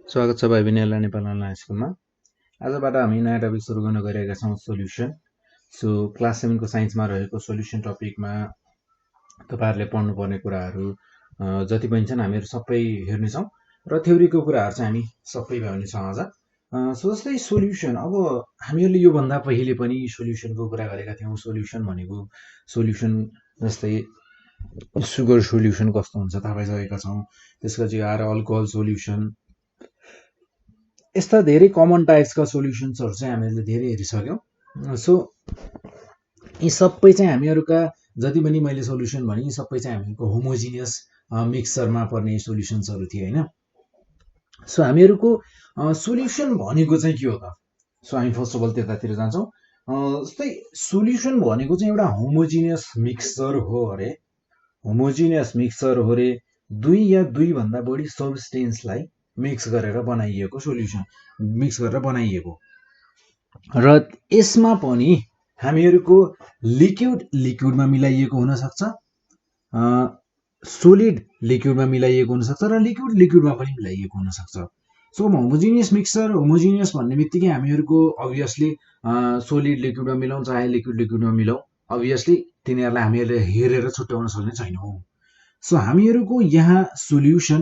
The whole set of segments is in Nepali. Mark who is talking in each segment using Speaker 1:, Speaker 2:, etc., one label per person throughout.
Speaker 1: स्वागत छ भाइ बहिनीहरूलाई नेपाल अनलाइन स्कुलमा। आजबाट हामी नयाँ टपिक सुरु गर्न गइरहेका छौँ, सोल्युसन। सो क्लास 7 को साइन्समा रहेको सोल्युसन टपिकमा तपाईहरुले पढ्नुपर्ने कुराहरू जति पनि छन् हामीहरू सबै हेर्नेछौँ र थ्योरीको कुराहरू चाहिँ हामी सबै भ्याउनेछौँ आज। सो जस्तै सोल्युसन, अब हामीहरूले यो भन्दा पहिले पनि सोल्युसनको कुरा गरेका थियौँ। सोल्युसन भनेको सोल्युसन जस्तै सुगर सोल्युसन कस्तो हुन्छ थाहा पाइसकेका छौँ। त्यसपछि आएर अल्कोहल सोल्युसन, यस्ता धेरै कमन टाइप्सका सोल्युसन्सहरू चाहिँ हामीले धेरै हेरिसक्यौँ। सो यी सबै चाहिँ हामीहरूका जति पनि मैले सोल्युसन भने यी सबै चाहिँ हामीहरूको होमोजिनियस मिक्सरमा पर्ने सोल्युसन्सहरू थिए हैन। सो हामीहरूको सोल्युसन भनेको चाहिँ के हो त? सो हामी फर्स्ट अफ अल त्यतातिर जान्छौँ। जस्तै सोल्युसन भनेको चाहिँ एउटा होमोजिनियस मिक्सचर हो अरे। होमोजिनियस मिक्सचर हो रे, दुई या दुई भन्दा बढी सब्स्टेन्सलाई मिक्स गरेर बनाइएको सोल्युसन, मिक्स गरेर बनाइएको। र यसमा पनि हामीहरूको लिक्विड लिक्विडमा मिलाइएको हुन सक्छ, सोलिड लिक्विडमा मिलाइएको हुन सक्छ र लिक्विड लिक्विडमा पनि मिलाइएको हुन सक्छ। सो होमोजिनियस मिक्सचर, होमोजिनियस भन्ने बित्तिकै हामीहरूको अभियसली सोलिड लिक्विडमा मिलाउँ चाहे लिक्विड लिक्विडमा मिलाउँ, अभियसली तिनीहरूलाई हामीहरूले हेरेर छुट्याउन सक्ने छैनौँ। सो हामीहरूको यहाँ सोल्युसन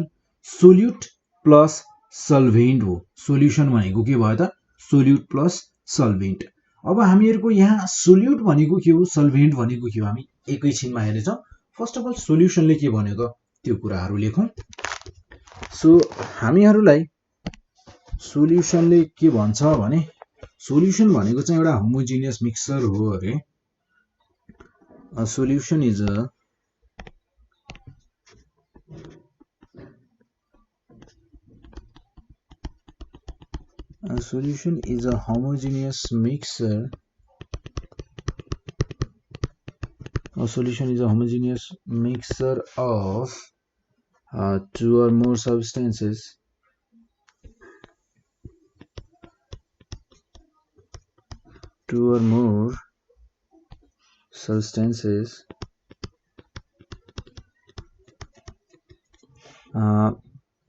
Speaker 1: सोल्युट प्लस सल्भेन्ट हो। सोल्युसन भनेको के भयो त? सोल्युट प्लस सल्भेन्ट। अब हामीहरूको यहाँ सोल्युट भनेको के हो, सल्भेन्ट भनेको के हो, हामी एकैछिनमा हेर्नेछौँ। फर्स्ट अफ अल सोल्युसनले के भन्यो त त्यो कुराहरू लेखौँ। सो हामीहरूलाई सोल्युसनले के भन्छ भने, सोल्युसन भनेको चाहिँ एउटा होमोजिनियस मिक्सचर हो अरे। A solution is a homogeneous mixture. A solution is a homogeneous mixture of two or more substances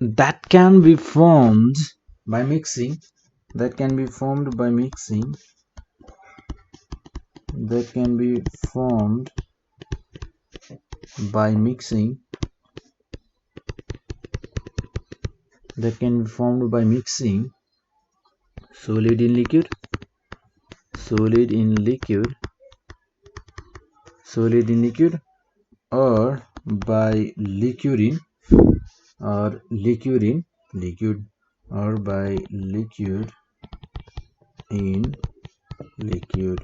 Speaker 1: that can be formed by mixing, that can be formed by mixing solid in liquid or by liquid in liquid.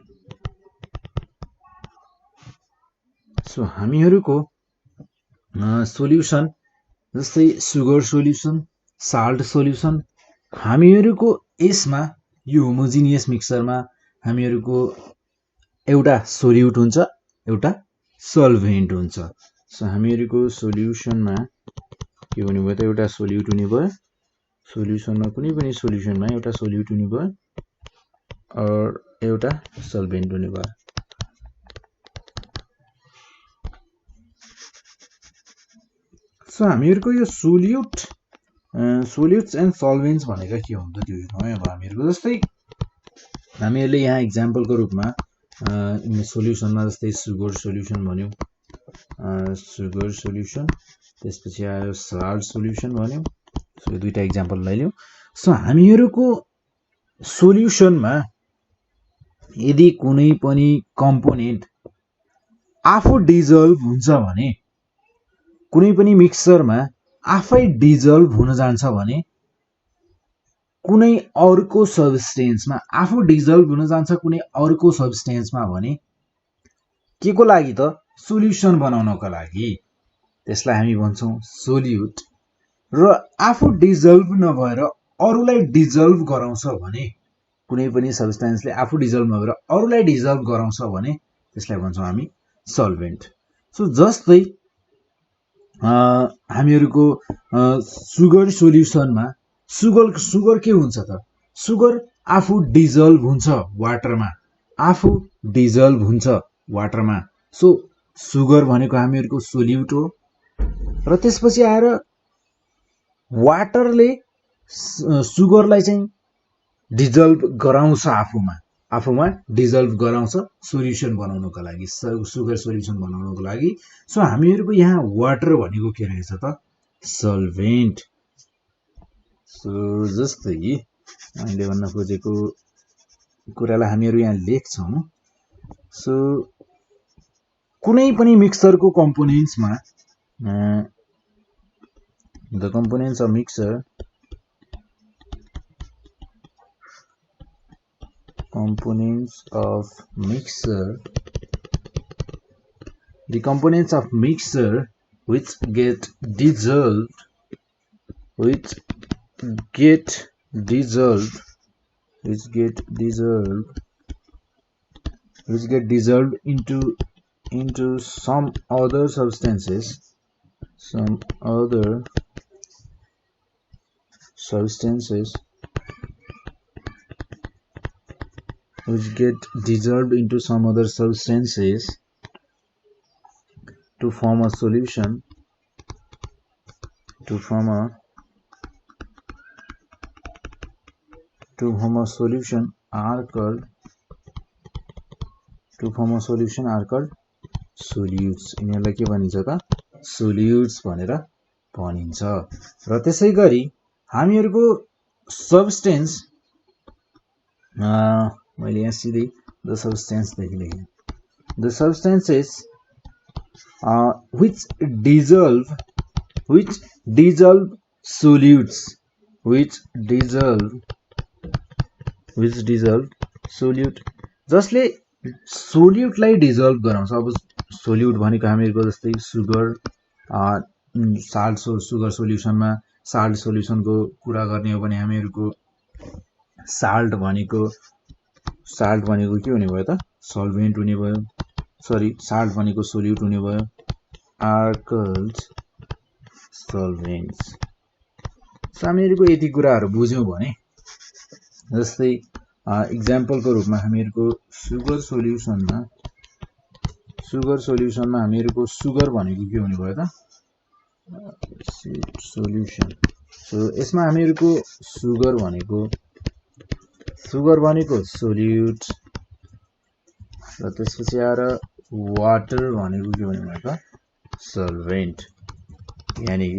Speaker 1: So हामीहरूको सोल्युसन जस्तै सुगर सोल्युसन, साल्ट सोल्युसन, हामीहरूको यसमा यो होमोजिनियस मिक्सचरमा हामीहरूको एउटा सोल्युट हुन्छ, एउटा सल्भेन्ट हुन्छ। सो हामीहरूको सोल्युसनमा के हुने भयो त? एउटा सोल्युट हुने भयो। सोल्युसनमा कुनै पनि सोल्युसनमा एउटा सोल्युट हुने भयो और एउटा सल्भेन्ट हुने भयो। सो हामीहरूको यो सोल्युट्स एन्ड सल्भेन्ट्स भनेका के हुन्छ त्यो हेरौँ है। अब हामीहरूको जस्तै हामीहरूले यहाँ इक्जाम्पलको रूपमा सोल्युसनमा जस्तै सुगर सोल्युसन भन्यौँ, सुगर सोल्युसन, त्यसपछि आयो साल्ट सोल्युसन भन्यौँ। सो दुईटा इक्जाम्पल लैलियौँ। सो हामीहरूको सोल्युसनमा यदि कुनै पनि कम्पोनेन्ट आफू डिजल्भ हुन्छ भने, कुनै पनि मिक्सचरमा आफै डिजल्भ हुन जान्छ भने, कुनै अर्को सब्स्टेन्समा आफू डिजल्भ हुन जान्छ कुनै अर्को सब्स्टेन्समा भने के को लागि त? सोल्युसन बनाउनको लागि। त्यसलाई हामी भन्छौँ सोल्युट। र आफू डिजल्भ नभएर अरूलाई डिजल्भ गराउँछ भने, कुनै पनि सब्स्टेन्सले आफू डिजल्भ नभएर अरूलाई डिजल्भ गराउँछ भने त्यसलाई भन्छौँ हामी सल्भेन्ट। सो जस्तै हामीहरूको सुगर सोल्युसनमा सुगर के हुन्छ त? सुगर आफू डिजल्भ हुन्छ वाटरमा, सो सुगर भनेको हामीहरूको सोल्युट हो। र त्यसपछि आएर वाटरले सुगरलाई चाहिँ डिजल्भ गराउँछ आफूमा डिजल्भ गराउँछ सोल्युसन बनाउनको लागि, सुगर सोल्युसन बनाउनको लागि। सो हामीहरूको यहाँ वाटर भनेको के रहेछ त सल्भेन्ट। सो जस्तै मैले भन्न खोजेको कुरालाई हामीहरू यहाँ लेख्छौँ। सो कुनै पनि मिक्सरको कम्पोनेन्ट्समा the components of mixture the components of mixer which get dissolved into some other substances which get dissolved into some other substances to form a solution are called solutes। यिनीहरूलाई के भनिन्छ त सोल्युट्स भनेर भनिन्छ। र त्यसै गरी हामीहरूको सब्स्टेन्स मैले यहाँ सिधै द सब्स्टेन्स देखि लेखेँ। The substances which dissolve solutes solute जसले सोल्युटलाई डिजल्भ गराउँछ। अब सोल्युट भनेको हामीहरूको जस्तै सुगर सुगर सोल्युसनमा साल्ट सोल्युसनको कुरा गर्ने हो भने हामीहरूको साल्ट भनेको के हुने भयो त सल्भेन्ट हुने भयो। साल्ट भनेको सोल्युट हुने भयो, आर कल्ड सल्भेन्ट्स। सो हामीहरूको यति कुराहरू बुझ्यौँ भने जस्तै इक्जाम्पलको रूपमा हामीहरूको सुगर सोल्युसनमा हामीहरूको सुगर भनेको के हुने भयो त सोल्युसन। सो यसमा हामीहरूको सुगर भनेको सोल्युट र त्यसपछि आएर वाटर भनेको के हुने भयो त सल्भेन्ट। यानी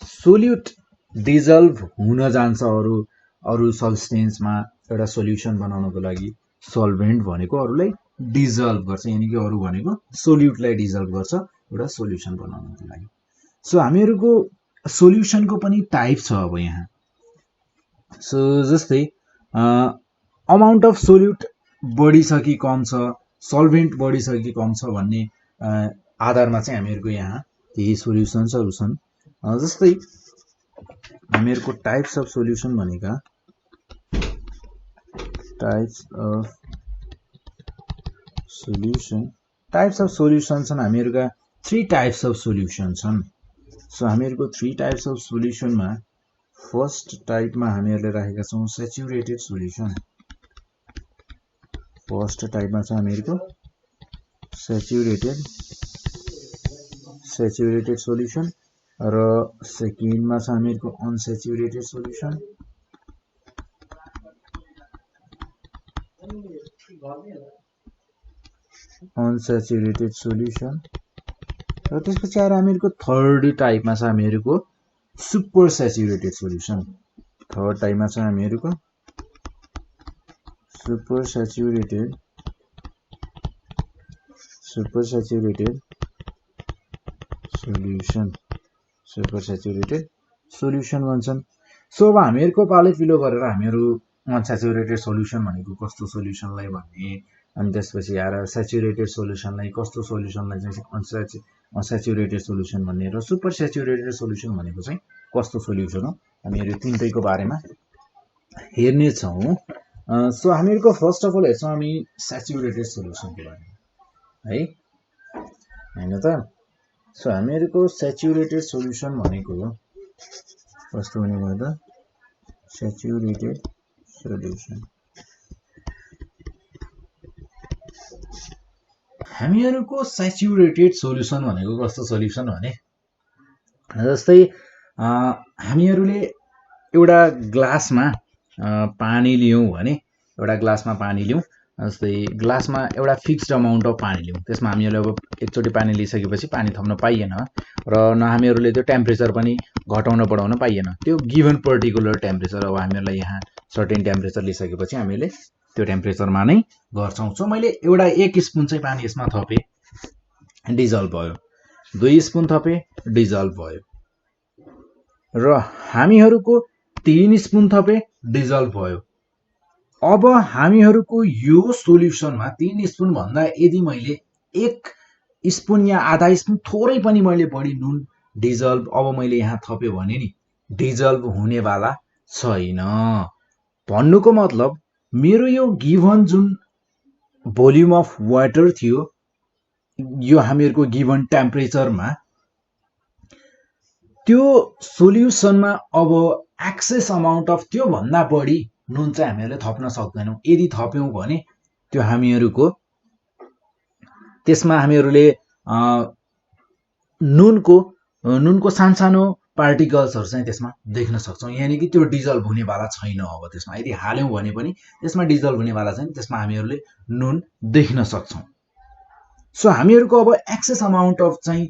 Speaker 1: सोल्युट डिजल्भ हुन जान्छ अरू सब्स्टेन्समा एउटा सोल्युसन बनाउनको लागि, सल्भेन्ट भनेको अरूलाई डिजल्भ गर्छ, यानी कि अरू भनेको सोल्युटलाई डिजल्भ गर्छ एउटा सोल्युसन बनाउनको लागि। सो हामीहरूको सोल्युसनको पनि टाइप छ अब यहाँ। सो जस्तै अमाउन्ट अफ सोल्युट बढी छ कि कम छ, सल्भेन्ट बढी छ कि कम छ भन्ने आधारमा चाहिँ हामीहरूको यहाँ यही सोल्युसन्सहरू छन्। जस्तै हामीहरूको टाइप्स अफ सोल्युसन भनेका टाइप्स अफ सोल्युसन छन्। हामीहरूका 3 टाइप्स अफ सोल्युसन छन्। सो हामीहरूको 3 टाइप्स अफ सोल्युसनमा फर्स्ट टाइपमा हामीहरूले राखेका छौँ सेचुरेटेड सोल्युसन। फर्स्ट टाइपमा छ हामीहरूको सेचुरेटेड सोल्युसन र सेकेन्डमा छ हामीहरूको अनसेचुरेटेड सोल्युसन। र त्यसपछि आएर हामीहरूको थर्ड टाइपमा छ हामीहरूको सुपर सेचुरेटेड सोल्युसन। थर्ड टाइपमा छ हामीहरूको सुपर सेचुरेटेड सोल्युसन भन्छन्। सो अब हामीहरूको पालै पिलो गरेर हामीहरू अनसेचुरेटेड सोल्युसन भनेको कस्तो सोल्युसनलाई भन्ने, अनि त्यसपछि आएर सेचुरेटेड सोल्युसनलाई कस्तो सोल्युसनलाई चाहिँ अनसेचुरेटेड सोल्युसन भन्ने र सुपर सेचुरेटेड सोल्युसन भनेको चाहिँ कस्तो सोल्युसन हो, हामीहरू तिनटैको बारेमा हेर्नेछौँ। सो हामीहरूको फर्स्ट अफ अल हेर्छौँ हामी सेचुरेटेड सोल्युसनको बारेमा है, होइन त। सो हामीहरूको सेचुरेटेड सोल्युसन भनेको कस्तो हुने भयो त सेचुरेटेड सोल्युसन। हामीहरूको सेचुरेटेड सोल्युसन भनेको कस्तो सोल्युसन भने जस्तै हामीहरूले एउटा ग्लासमा पानी लियौं भने एउटा ग्लासमा पानी लियौं जस्तै ग्लासमा एउटा फिक्स्ड अमाउन्ट अफ पानी लियौं त्यसमा हामीहरूले अब एकचोटि पानी लिइसकेपछि पानी थप्न पाइएन र न हामीहरूले त्यो टेम्परेचर पनि घटाउन बढाउन पाइएन त्यो गिभन पर्टिकुलर टेम्परेचर अब हामीहरूलाई यहाँ सर्टेन टेम्परेचर लिइसकेपछि हामीले त्यो टेम्परेचरमा नै गर्छौं सो मैले एउटा 1 स्पुन चाहिँ पानी यसमा थपे डिजल्भ भयो 2 स्पुन थपे डिजल्भ भयो र हामीहरूको 3 स्पुन थपे डिजल्भ भयो अब हामीहरूको यो सोल्युसनमा 3 स्पुन भन्दा यदि मैले 1 स्पुन या आधा स्पुन थोरै पनि मैले बढी नुन डिजल्भ अब मैले यहाँ थपे भने नि डिजल्भ हुनेवाला छैन भन्नुको मतलब मेरो यो गिभन जुन भोल्युम अफ वाटर थियो यो हामीहरूको गिभन टेम्परेचरमा त्यो सोल्युसनमा अब एक्सेस अमाउन्ट अफ त्यो भन्दा बढी नुन चाहिँ हामीहरूले थप्न सक्दैनौं यदि थप्यौं भने त्यो हामीहरूको त्यसमा हामीहरूले नुनको सानसानो पार्टिकल्सहरु चाहिँ त्यसमा देख्न सक्छौं यानी कि त्यो डिजल्भ हुनेवाला छैन अब त्यसमा यदि हाल्यौं भने पनि त्यसमा डिजल्भ हुनेवाला छैन त्यसमा हामीहरूले नुन देख्न सक्छौं सो हामीहरूको अब एक्सेस अमाउन्ट अफ चाहिँ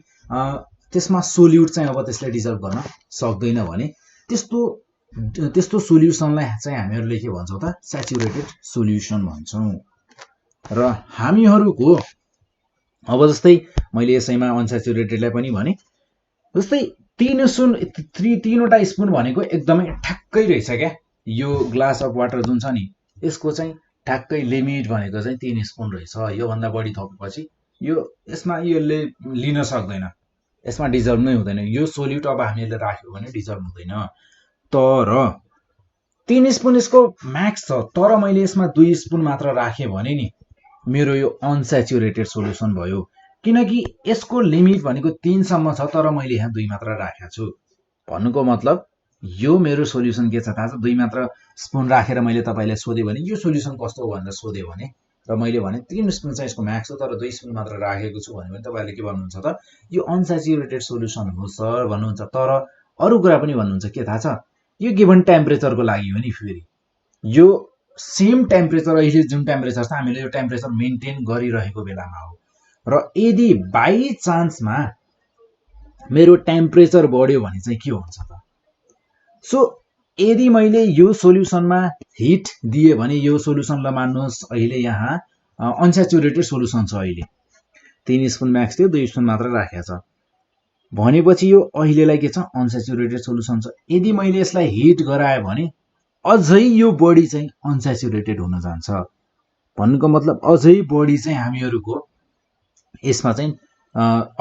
Speaker 1: त्यसमा सोल्युट चाहिँ अब त्यसले डिजल्भ गर्न सक्दैन भने त्यस्तो सोल्युसनलाई चाहिँ हामीहरूले के भन्छौं त स्याचुरेटेड सोल्युसन भन्छौं र हामीहरूको अब जस्तै मैले यसैमा अनस्याचुरेटेडलाई पनि भने जस्तै 3वटा स्पुन भनेको एकदमै ठ्याक्कै रहेछ क्या यो ग्लास अफ वाटर जुन छ नि यसको चाहिँ ठ्याक्कै लिमिट भनेको चाहिँ 3 स्पुन रहेछ यो भन्दा बढी थपेपछि यसमा यसले लिन सक्दैन यसमा डिजल्भ नै हुँदैन यो सोल्युट अब हामीले राख्यो भने डिजल्भ हुँदैन तर 3 स्पुन यसको म्याक्स छ तर मैले यसमा 2 स्पुन मात्र राखे भने नि मेरो यो अनस्याचुरेटेड सोल्युसन भयो किनकि यसको लिमिट भनेको 3 सम्म छ तर मैले यहाँ 2 मात्र राखेको छु भन्नुको मतलब यो मेरो सोल्युसन के छ थाहा छ 2 मात्र स्पुन राखेर मैले तपाईलाई सोधे भने यो सोल्युसन कस्तो हो भनेर सोधे भने र मैले भने 3 स्पुन चाहिँ यसको म्याक्स हो तर 2 स्पुन मात्र राखेको छु भने तपाईले के भन्नुहुन्छ त यो अनस्याचुरेटेड सोल्युसन हो सर भन्नुहुन्छ तर अरु कुरा पनि भन्नुहुन्छ के थाहा छ यो गिभन टेम्परेचरको लागि हो नि फेरि यो सेम टेम्परेचर अहिले जुन टेम्परेचर छ हामीले यो टेम्परेचर मेन्टेन गरिरहेको बेलामा हो र यदि बाइ चान्समा मेरो टेम्परेचर बढ्यो भने चाहिँ के हुन्छ त सो यदि मैले यो सोल्युसनमा हिट दिए भने यो सोल्युसनलाई मान्नुहोस् अहिले यहाँ अनस्याचुरेटेड सोल्युसन छ अहिले 3 स्पुन म्याक्स थियो 2 स्पुन मात्र राखेको छ भनेपछि यो अहिलेलाई के छ अनस्याचुरेटेड सोल्युसन छ यदि मैले यसलाई हिट गराए भने अझै यो बडी चाहिँ अनस्याचुरेटेड हुन जान्छ भन्नुको मतलब अझै बडी चाहिँ हामीहरूको यसमा चाहिँ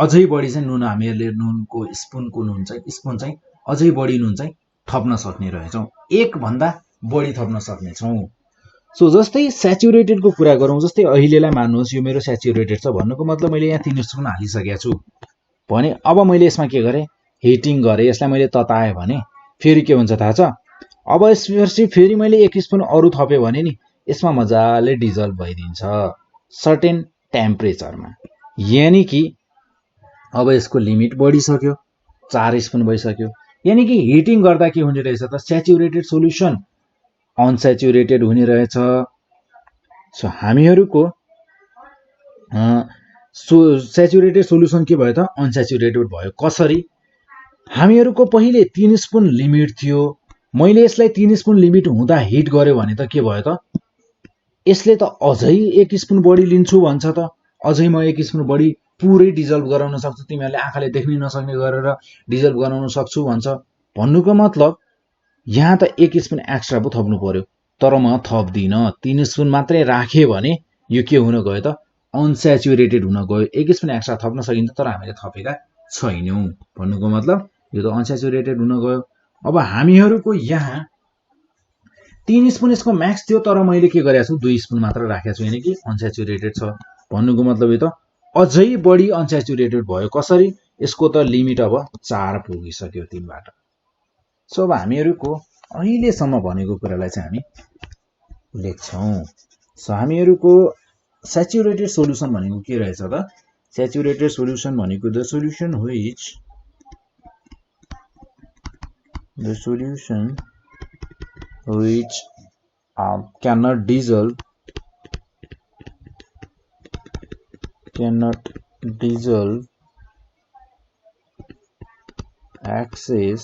Speaker 1: अझै बडी चाहिँ नुन हामीहरूले नुनको स्पुनको नुन चाहिँ स्पुन चाहिँ अझै बडी नुन चाहिँ थप्न सक्ने रहेछौं एक भन्दा बढी थप्न सक्ने छौं सो जस्तै स्याचुरेटेडको कुरा गरौं जस्तै अहिलेलाई मान्नुहोस् यो मेरो स्याचुरेटेड छ भन्नुको मतलब मैले यहाँ 3 स्पुन हालिसकेको छु भने अब मैले यसमा के गरे हिटिङ गरे यसलाई मैले तताए भने फेरि के हुन्छ थाहा छ अब यसपछि फेरि मैले 1 स्पुन अरु थपे भने नि यसमा मजाले डिजल्भ भइदिन्छ सर्टेन टेम्परेचरमा यानी कि अब यसको लिमिट बढिसक्यो 4 स्पुन भइसक्यो यानी कि हिटिङ गर्दा के हुने रहेछ त स्याचुरेटेड सोल्युसन अनस्याचुरेटेड हुने रहेछ सो हामीहरूको स्याचुरेटेड सोल्युसन के भयो त अनस्याचुरेटेड भयो कसरी हामीहरूको पहिले 3 स्पुन लिमिट थियो मैले यसलाई 3 स्पुन लिमिट हुँदा हिट गर्यो भने त के भयो त यसले त अझै 1 स्पुन बढी लिन्छु भन्छ त अझै म 1 स्पुन बढी पुरै डिजल्भ गराउन सक्छु तिमीहरूले आँखाले देख्नै नसक्ने गरेर डिजल्भ गराउन सक्छु भन्छ भन्नुको मतलब यहाँ त 1 स्पुन एक्स्ट्रा पो थप्नु पर्यो तर म थप्दिन 3 स्पुन मात्रै राखे भने यो के हुन गयो त अनस्याचुरेटेड हुन गयो 1 स्पुन एक्स्ट्रा थप्न सकिन्छ तर हामीले थपेका छैनौं भन्नुको मतलब यो त अनस्याचुरेटेड हुन गयो अब हामीहरूको यहाँ 3 स्पुन यसको म्याक्स थियो तर मैले के गरेको छु 2 स्पुन मात्र राखेको छु यानी कि अनस्याचुरेटेड छ भन्नुको मतलब यो त अझै बढी अनस्याचुरेटेड भयो कसरी यसको त लिमिट अब 4 पुगिसक्यो 3 बाट सो अब हामीहरूको अहिलेसम्म भनेको कुरालाई चाहिँ हामी लेख्छौं सो हामीहरूको स्याचुरेटेड सोल्युसन भनेको के रहेछ त स्याचुरेटेड सोल्युसन भनेको the solution which cannot dissolve excess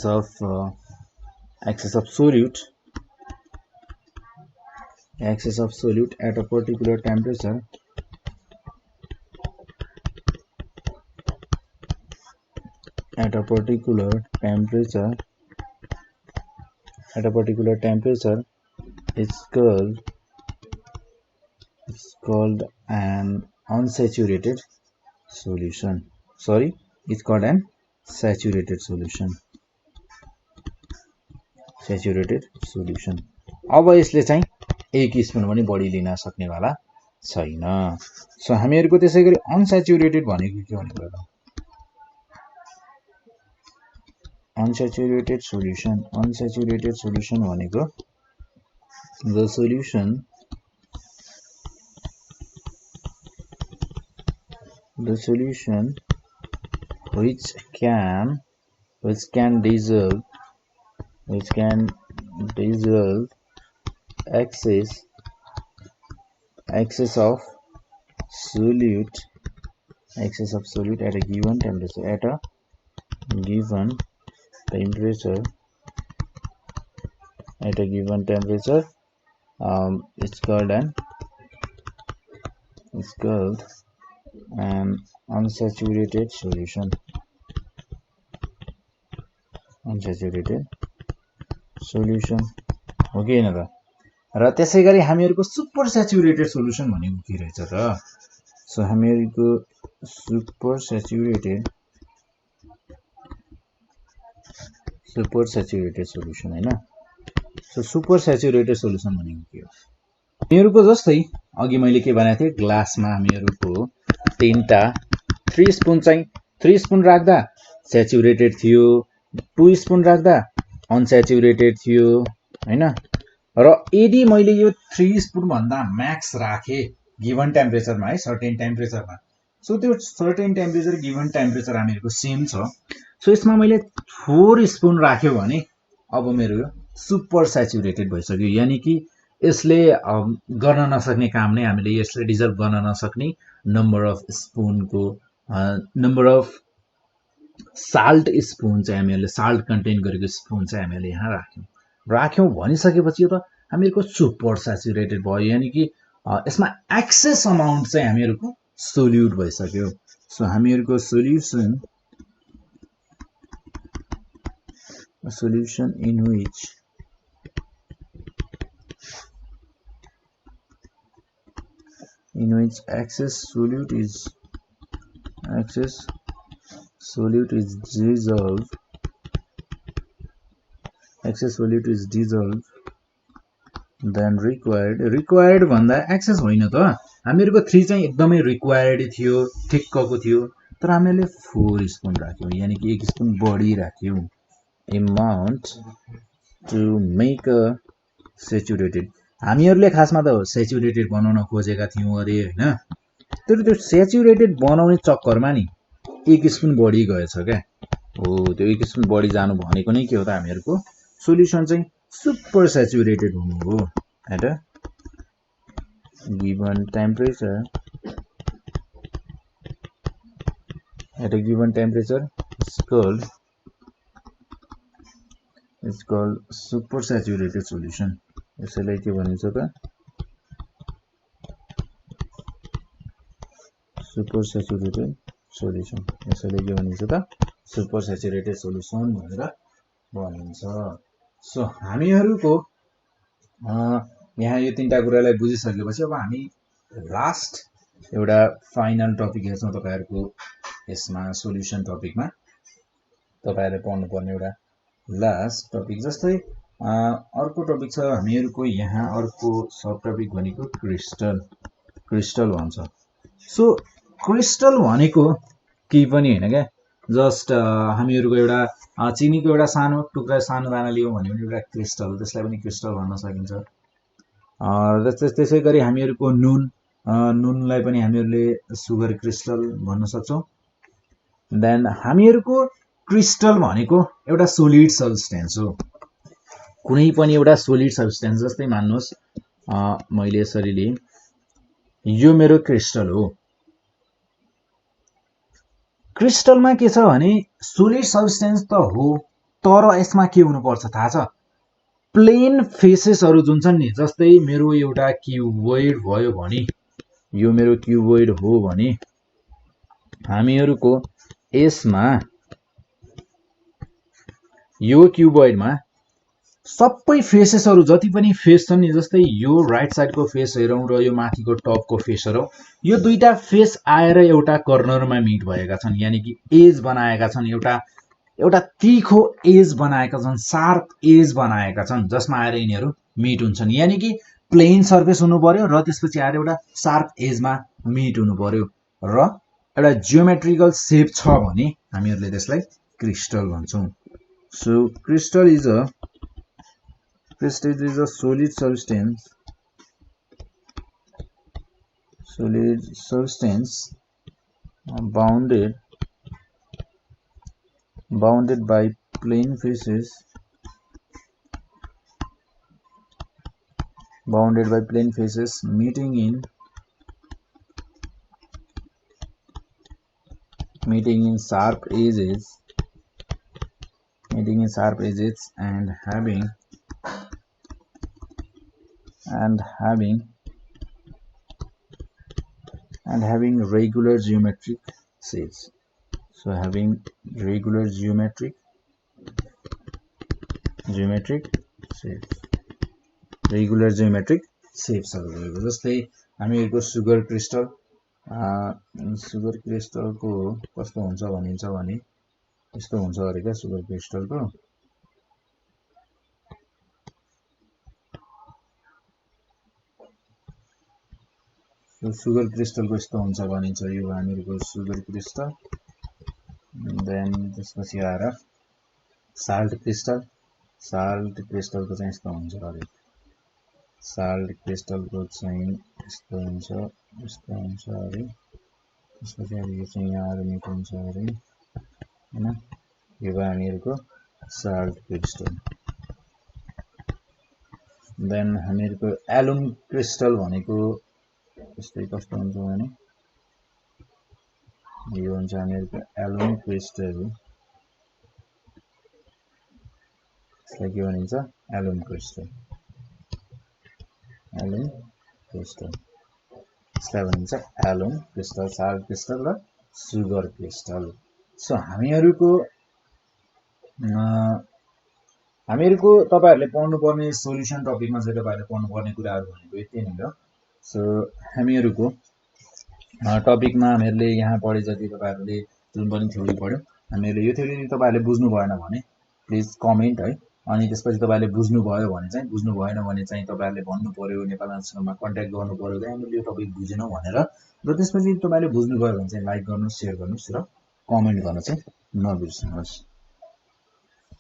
Speaker 1: of solute at a particular temperature is called an unsaturated solution. It's called an saturated solution. अब यसले चाहिँ 1 स्पुन पनि बढी लिन सक्ने वाला छैन। सो हामीहरुको त्यसैगरी अनस्याचुरेटेड भनेको के भनेको त unsaturated solution भनेको the solution which can dissolve excess of solute at a given temperature it's called an unsaturated solution. हो कि हैन त। र त्यसैगरी हामीहरुको सुपर सैचुरेटेड सोलुसन भनेको के रहेछ त। सो हामीहरुको सुपर सैचुरेटेड सोलुसन हैन। सो सुपर सैचुरेटेड सोलुसन भनेको के हो। हामीहरुको जस्तै अघि मैले के भनेको थिए ग्लासमा हामीहरुको 3 स्पुन राख्दा सैचुरेटेड थियो, 2 स्पुन राख्दा अनसैचुरेटेड थियो हैन। र यदि मैले यो 3 स्पुन भन्दा म्याक्स राखे गिवन टेम्परेचरमा है सर्टेन टेम्परेचरमा, सो त्यो सर्टेन टेम्परेचर गिवन टेम्परेचर हामीहरुको सेम छ। सो यसमा मैले 4 स्पुन राख्यो भने अब मेरो यो सुपर सैचुरेटेड भइसक्यो। यानी कि यसले गर्न नसक्ने काम नै हामीले यसले डिजल्भ गर्न नसक्ने नम्बर अफ साल्ट स्पुन चाहिँ हामीहरुले साल्ट कन्टेन गरेको स्पुन चाहिँ हामीले यहाँ राख्यौं भनिसकेपछि त हामीहरुको सुपर सैचुरेटेड भयो। यानी कि यसमा एक्सेस अमाउन्ट चाहिँ हामीहरुको सोल्युट भइसक्यो। सो हामीहरुको solution in which excess solute is dissolved then required भन्दा एक्सेस होइन त। हामीहरुको 3 चाहिँ एकदमै रिक्वायर्ड थियो, ठिक्कको थियो, तर हामीले 4 स्पुन राख्यौं। यानी कि 1 स्पुन बढी राख्यौं amount to make a saturated। हामीहरुले खासमा त सैचुरेटेड बनाउन खोजेका थियौं अरे हैन। तर त्यो सैचुरेटेड बनाउने चक्करमा नि 1 स्पुन बढी गएछ के। हो त्यो 1 स्पुन बढी जानु भनेको नै के हो त हामीहरुको सोलुसन चाहिँ सुपर सैचुरेटेड हुनु हो at a given temperature it's called super saturated solution। यसैलाई के भनिन्छ त सुपर सैचुरेटेड सोलुसन। यसैले के भनिन्छ त सुपर सैचुरेटेड सोलुसन भनेर भनिन्छ। सो हामीहरुको यहाँ यो तीनटा कुरालाई बुझिसकेपछि अब हामी लास्ट एउटा फाइनल टपिक हेर्छौं तपाईहरुको यसमा सोलुसन टपिकमा। तपाईहरुले पढ्नु पर्ने एउटा लास्ट टपिक जस्तै अर्को टपिक छ हामीहरुको यहाँ अर्को सब टपिक भनेको क्रिस्टल भन्छ। सो क्रिस्टल भनेको केही पनि हैन के, जस्ट हामीहरुको एउटा चिनीको एउटा सानो टुक्रा सानो दाना लियौं भने पनि एउटा क्रिस्टल, त्यसलाई पनि क्रिस्टल भन्न सकिन्छ। त्यसैगरी हामीहरुको नुनलाई पनि हामीहरुले सुगर क्रिस्टल भन्न सक्छौं। देन हामीहरुको क्रिस्टल भनेको एउटा सोलिड सब्स्टेन्स हो। कुनै पनि एउटा सोलिड सब्स्टेन्स, जस्तै मान्नुहोस् मैले यसरी लिएँ, यो मेरो क्रिस्टल हो। क्रिस्टलमा के छ भने सोलिड सब्स्टेन्स त हो, तर यसमा के हुनुपर्छ थाहा छ? प्लेन फेसेसहरू जुन छन् नि, जस्तै मेरो एउटा क्युबोइड भयो भने, यो मेरो क्युबोइड हो भने हामीहरूको यसमा यो क्युबोइडमा सबै फेसेसहरू जति पनि फेस छन् नि, जस्तै यो राइट साइडको फेस हेरौँ र यो माथिको टपको फेस हेरौँ, यो दुईटा फेस आएर एउटा कर्नरमा मिट भएका छन्, यानि कि एज बनाएका छन्, एउटा तीखो एज बनाएका छन्, शार्प एज बनाएका छन्, जसमा आएर यिनीहरू मिट हुन्छन्। यानि कि प्लेन सर्फेस हुनु पर्यो र त्यसपछि आएर एउटा शार्प एजमा मिट हुनु पर्यो र एउटा जियोमेट्रिकल सेप छ भने हामीहरूले त्यसलाई क्रिस्टल भन्छौँ। So crystal is a solid substance bounded by plane faces meeting in sharp edges and having regular geometric shapes. So having regular geometric shapes हरु भएको। जस्तै हामीहरुको सुगर क्रिस्टलको कस्तो हुन्छ भनिन्छ भने यस्तो हुन्छ अरे क्या सुगर क्रिस्टलको। सुगर क्रिस्टलको यस्तो हुन्छ भनिन्छ, यो हामीहरुको सुगर क्रिस्टल। देन त्यसपछि आएर साल्ट क्रिस्टलको चाहिँ यस्तो हुन्छ अरे। साल्ट क्रिस्टलको चाहिँ यस्तो हुन्छ अरे। त्यसपछि यो चाहिँ यहाँ आएर मिट हुन्छ अरे हैन। यो भयो हामीहरुको salt crystal. Then हामीहरुको alum crystal भनेको यस्तै कस्तो हुन्छ भने यो हुन्छ हामीहरुको एलुम क्रिस्टल। यसलाई के भनिन्छ? Alum crystal. यसलाई भनिन्छ एलुम क्रिस्टल, साल्ट क्रिस्टल र सुगर क्रिस्टल। सो हामीहरुको तपाईहरुले पढ्नुपर्ने सोल्युसन टपिकमा चाहिँ तपाईहरुले पढ्नुपर्ने कुराहरु भनेको यति नै हो। सो हामीहरुको टपिकमा हामीहरुले यहाँ पढे जति तपाईहरुले जुन पनि थ्योरी पढ्यो, हामीहरुले यो थ्योरी तपाईहरुले बुझ्नु भएन भने प्लिज कमेन्ट है। अनि त्यसपछि तपाईहरुले बुझ्नु भएन भने चाहिँ तपाईहरुले भन्नु पर्यो, नेपाल आन्सरमा कन्ट्याक्ट गर्नु पर्यो कि हामीले यो टपिक बुझेनौ भनेर। र त्यसपछि तपाईहरुले बुझ्नु भयो भने चाहिँ लाइक गर्नुस्, शेयर गर्नुस् र कमेन्ट गर्न चाहिँ नबिर्सनुहोस्।